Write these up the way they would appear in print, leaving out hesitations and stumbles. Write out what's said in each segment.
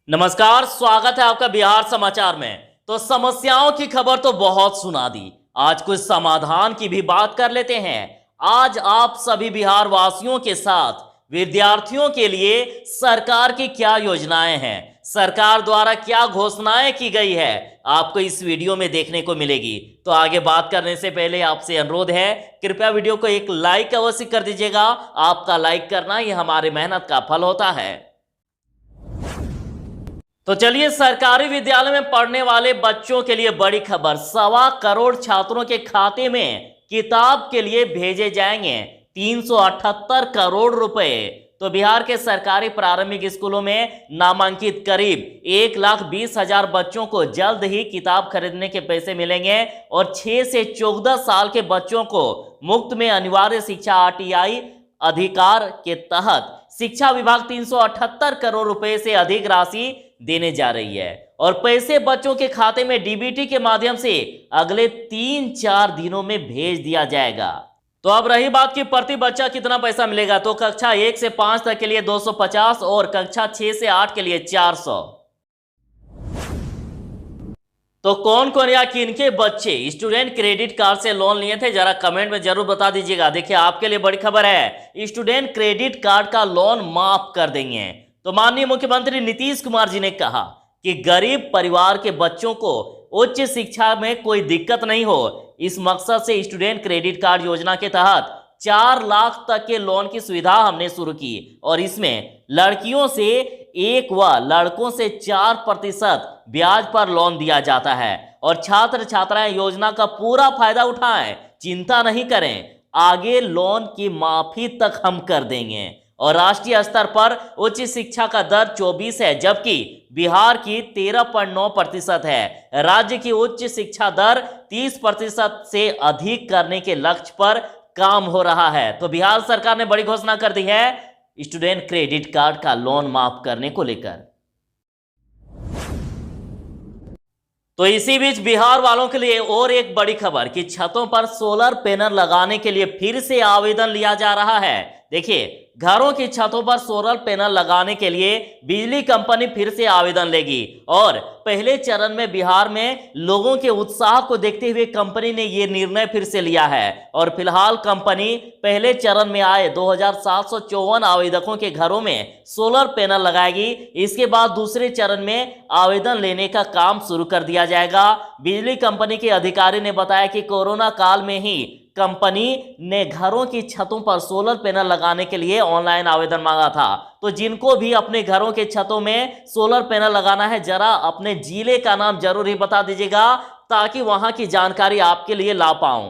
नमस्कार, स्वागत है आपका बिहार समाचार में। तो समस्याओं की खबर तो बहुत सुना दी, आज कुछ समाधान की भी बात कर लेते हैं। आज आप सभी बिहार वासियों के साथ विद्यार्थियों के लिए सरकार की क्या योजनाएं हैं, सरकार द्वारा क्या घोषणाएं की गई है, आपको इस वीडियो में देखने को मिलेगी। तो आगे बात करने से पहले आपसे अनुरोध है, कृपया वीडियो को एक लाइक अवश्य कर दीजिएगा। आपका लाइक करना ही हमारी मेहनत का फल होता है। तो चलिए, सरकारी विद्यालय में पढ़ने वाले बच्चों के लिए बड़ी खबर। 1.25 करोड़ छात्रों के खाते में किताब के लिए भेजे जाएंगे 378 करोड़ रुपए। तो बिहार के सरकारी प्रारंभिक स्कूलों में नामांकित करीब 1,20,000 बच्चों को जल्द ही किताब खरीदने के पैसे मिलेंगे और 6 से 14 साल के बच्चों को मुफ्त में अनिवार्य शिक्षा आरटीई अधिकार के तहत शिक्षा विभाग 378 करोड़ रुपए से अधिक राशि देने जा रही है और पैसे बच्चों के खाते में डीबीटी के माध्यम से अगले 3-4 दिनों में भेज दिया जाएगा। तो अब रही बात कि प्रति बच्चा कितना पैसा मिलेगा, तो कक्षा 1 से 5 तक के लिए 250 और कक्षा 6 से 8 के लिए 400। तो कौन कौन या किनके बच्चे स्टूडेंट क्रेडिट कार्ड से लोन लिए थे, जरा कमेंट में जरूर बता दीजिएगा। देखिए, आपके लिए बड़ी खबर है, स्टूडेंट क्रेडिट कार्ड का लोन माफ कर देंगे। तो माननीय मुख्यमंत्री नीतीश कुमार जी ने कहा कि गरीब परिवार के बच्चों को उच्च शिक्षा में कोई दिक्कत नहीं हो, इस मकसद से स्टूडेंट क्रेडिट कार्ड योजना के तहत 4 लाख तक के लोन की सुविधा हमने शुरू की और इसमें लड़कियों से 1 व लड़कों से 4% ब्याज पर लोन दिया जाता है और छात्र छात्राएं योजना का पूरा फायदा उठाएं, चिंता नहीं करें, आगे लोन की माफी तक हम कर देंगे। और राष्ट्रीय स्तर पर उच्च शिक्षा का दर 24 है, जबकि बिहार की 13.9% है। राज्य की उच्च शिक्षा दर 30% से अधिक करने के लक्ष्य पर काम हो रहा है। तो बिहार सरकार ने बड़ी घोषणा कर दी है स्टूडेंट क्रेडिट कार्ड का लोन माफ करने को लेकर। तो इसी बीच बिहार वालों के लिए और एक बड़ी खबर कि छतों पर सोलर पैनल लगाने के लिए फिर से आवेदन लिया जा रहा है। देखिए, घरों की छतों पर सोलर पैनल लगाने के लिए बिजली कंपनी फिर से आवेदन लेगी और पहले चरण में बिहार में लोगों के उत्साह को देखते हुए कंपनी ने यह निर्णय फिर से लिया है और फिलहाल कंपनी पहले चरण में आए 2754 आवेदकों के घरों में सोलर पैनल लगाएगी। इसके बाद दूसरे चरण में आवेदन लेने का काम शुरू कर दिया जाएगा। बिजली कंपनी के अधिकारी ने बताया कि कोरोना काल में ही कंपनी ने घरों की छतों पर सोलर पैनल लगाने के लिए ऑनलाइन आवेदन मांगा था। तो जिनको भी अपने घरों के छतों में सोलर पैनल लगाना है, जरा अपने जिले का नाम जरूर ही बता दीजिएगा ताकि वहां की जानकारी आपके लिए ला पाऊं।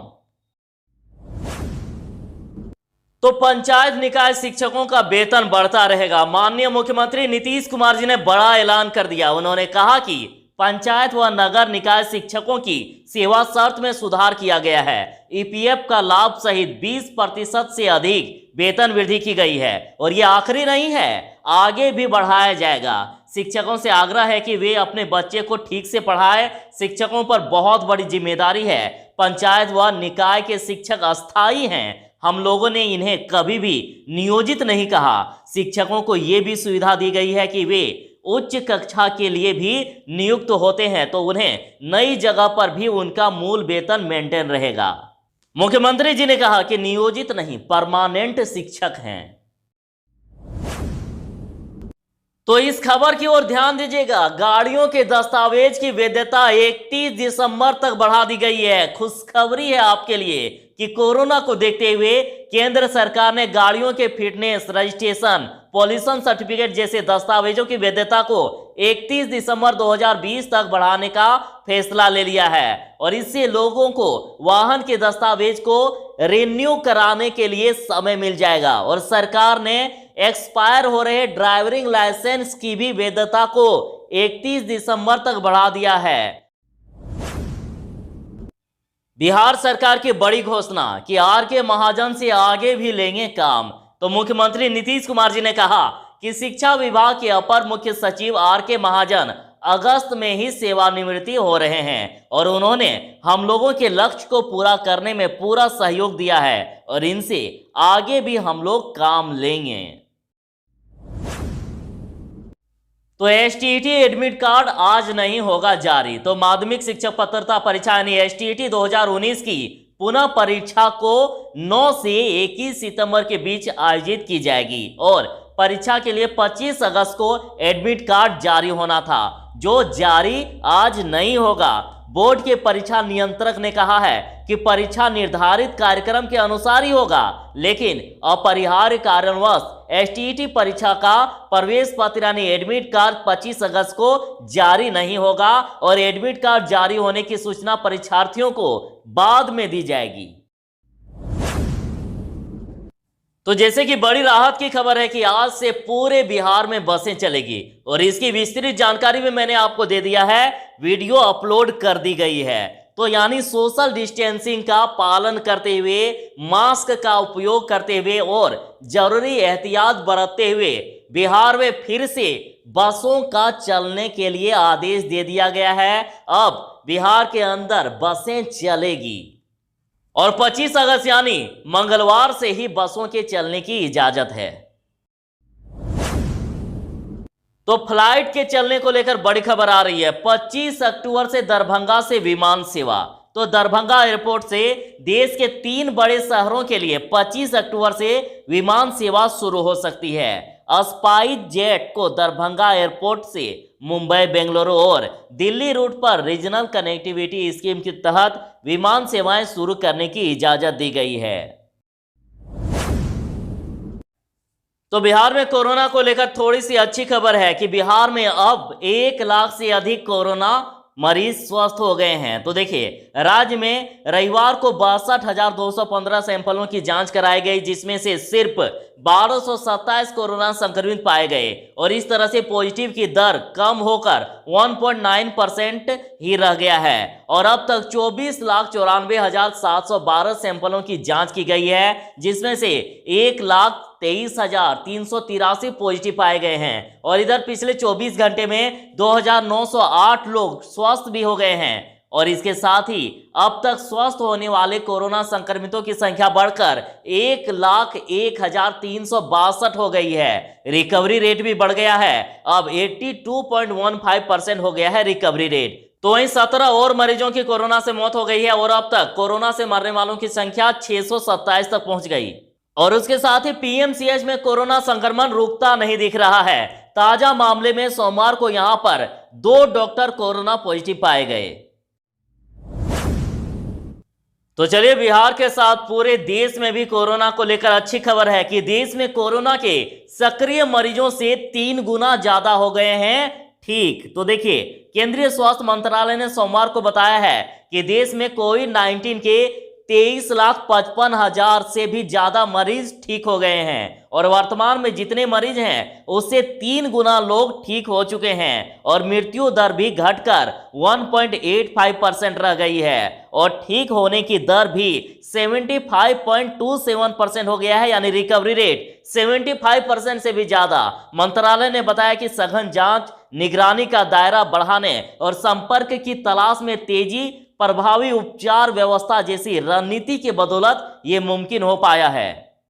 तो पंचायत निकाय शिक्षकों का वेतन बढ़ता रहेगा। माननीय मुख्यमंत्री नीतीश कुमार जी ने बड़ा ऐलान कर दिया। उन्होंने कहा कि पंचायत व नगर निकाय शिक्षकों की सेवा शर्त में सुधार किया गया है। ईपीएफ का लाभ सहित 20% से अधिक वेतन वृद्धि की गई है और यह आखिरी नहीं है, आगे भी बढ़ाया जाएगा। शिक्षकों से आग्रह है कि वे अपने बच्चे को ठीक से पढ़ाएं। शिक्षकों पर बहुत बड़ी जिम्मेदारी है। पंचायत व निकाय के शिक्षक अस्थायी हैं, हम लोगों ने इन्हें कभी भी नियोजित नहीं कहा। शिक्षकों को यह भी सुविधा दी गई है कि वे उच्च कक्षा के लिए भी नियुक्त होते हैं तो उन्हें नई जगह पर भी उनका मूल वेतन मेंटेन रहेगा। मुख्यमंत्री जी ने कहा कि नियोजित नहीं, परमानेंट शिक्षक हैं। तो इस खबर की ओर ध्यान दीजिएगा, गाड़ियों के दस्तावेज की वैधता 31 दिसंबर तक बढ़ा दी गई है। खुशखबरी है आपके लिए कि कोरोना को देखते हुए केंद्र सरकार ने गाड़ियों के फिटनेस, रजिस्ट्रेशन, पॉल्यूशन सर्टिफिकेट जैसे दस्तावेजों की वैधता को 31 दिसंबर 2020 तक बढ़ाने का फैसला ले लिया है और इससे लोगों को वाहन के दस्तावेज को रिन्यू कराने के लिए समय मिल जाएगा और सरकार ने एक्सपायर हो रहे ड्राइविंग लाइसेंस की भी वैधता को 31 दिसंबर तक बढ़ा दिया है। बिहार सरकार की बड़ी घोषणा कि आर.के. महाजन से आगे भी लेंगे काम। तो मुख्यमंत्री नीतीश कुमार जी ने कहा कि शिक्षा विभाग के अपर मुख्य सचिव आर.के. महाजन अगस्त में ही सेवानिवृत्ति हो रहे हैं और उन्होंने हम लोगों के लक्ष्य को पूरा करने में पूरा सहयोग दिया है और इनसे आगे भी हम लोग काम लेंगे। तो एसटीईटी एडमिट कार्ड आज नहीं होगा जारी। तो माध्यमिक शिक्षक पात्रता परीक्षा यानी एसटीईटी 2019 की पुनः परीक्षा को 9 से 21 सितंबर के बीच आयोजित की जाएगी और परीक्षा के लिए 25 अगस्त को एडमिट कार्ड जारी होना था, जो जारी आज नहीं होगा। बोर्ड के परीक्षा नियंत्रक ने कहा है कि परीक्षा निर्धारित कार्यक्रम के अनुसार ही होगा, लेकिन अपरिहार्य कारणवश एसटीईटी परीक्षा का प्रवेश पत्र यानी एडमिट कार्ड 25 अगस्त को जारी नहीं होगा और एडमिट कार्ड जारी होने की सूचना परीक्षार्थियों को बाद में दी जाएगी। तो जैसे कि बड़ी राहत की खबर है कि आज से पूरे बिहार में बसें चलेगी और इसकी विस्तृत जानकारी भी मैंने आपको दे दिया है, वीडियो अपलोड कर दी गई है। तो यानी सोशल डिस्टेंसिंग का पालन करते हुए, मास्क का उपयोग करते हुए और जरूरी एहतियात बरतते हुए बिहार में फिर से बसों का चलने के लिए आदेश दे दिया गया है। अब बिहार के अंदर बसें चलेगी और 25 अगस्त यानी मंगलवार से ही बसों के चलने की इजाजत है। तो फ्लाइट के चलने को लेकर बड़ी खबर आ रही है। 25 अक्टूबर से दरभंगा से विमान सेवा। तो दरभंगा एयरपोर्ट से देश के 3 बड़े शहरों के लिए 25 अक्टूबर से विमान सेवा शुरू हो सकती है। स्पाइस जेट को दरभंगा एयरपोर्ट से मुंबई, बेंगलुरु और दिल्ली रूट पर रीजनल कनेक्टिविटी स्कीम के तहत विमान सेवाएं शुरू करने की इजाजत दी गई है। तो बिहार में कोरोना को लेकर थोड़ी सी अच्छी खबर है कि बिहार में अब 1 लाख से अधिक कोरोना मरीज स्वस्थ हो गए हैं। तो देखिए, राज्य में रविवार को 62,215 सैंपलों की जांच कराई गई, जिसमें से सिर्फ 1227 कोरोना संक्रमित पाए गए और इस तरह से पॉजिटिव की दर कम होकर 1.9% ही रह गया है और अब तक 24,94,712 सैंपलों की जांच की गई है, जिसमें से 1,23,383 पॉजिटिव पाए गए हैं और इधर पिछले 24 घंटे में 2,908 लोग स्वस्थ भी हो गए हैं और इसके साथ ही अब तक स्वस्थ होने वाले कोरोना संक्रमितों की संख्या बढ़कर 1,01,362 हो गई है। रिकवरी रेट भी बढ़ गया है, अब 82.15% हो गया है रिकवरी रेट। तो वहीं 17 और मरीजों की कोरोना से मौत हो गई है और अब तक कोरोना से मरने वालों की संख्या 627 तक पहुंच गई और उसके साथ ही पीएमसीएच में कोरोना संक्रमण रुकता नहीं दिख रहा है। ताजा मामले में सोमवार को यहां पर 2 डॉक्टर कोरोना पॉजिटिव पाए गए। तो चलिए, बिहार के साथ पूरे देश में भी कोरोना को लेकर अच्छी खबर है कि देश में कोरोना के सक्रिय मरीजों से 3 गुना ज्यादा हो गए हैं ठीक। तो देखिए, केंद्रीय स्वास्थ्य मंत्रालय ने सोमवार को बताया है कि देश में कोविड-19 के 23,55,000 से भी ज्यादा मरीज ठीक हो गए हैं और वर्तमान में जितने मरीज हैं उससे 3 गुना लोग ठीक हो चुके हैं और मृत्यु दर भी घटकर 1.85% रह गई है और ठीक होने की दर भी 75.27% हो गया है, यानी रिकवरी रेट 75% से भी ज्यादा। मंत्रालय ने बताया कि सघन जांच, निगरानी का दायरा बढ़ाने और संपर्क की तलाश में तेजी, प्रभावी उपचार व्यवस्था जैसी रणनीति के बदौलत ये मुमकिन हो पाया है।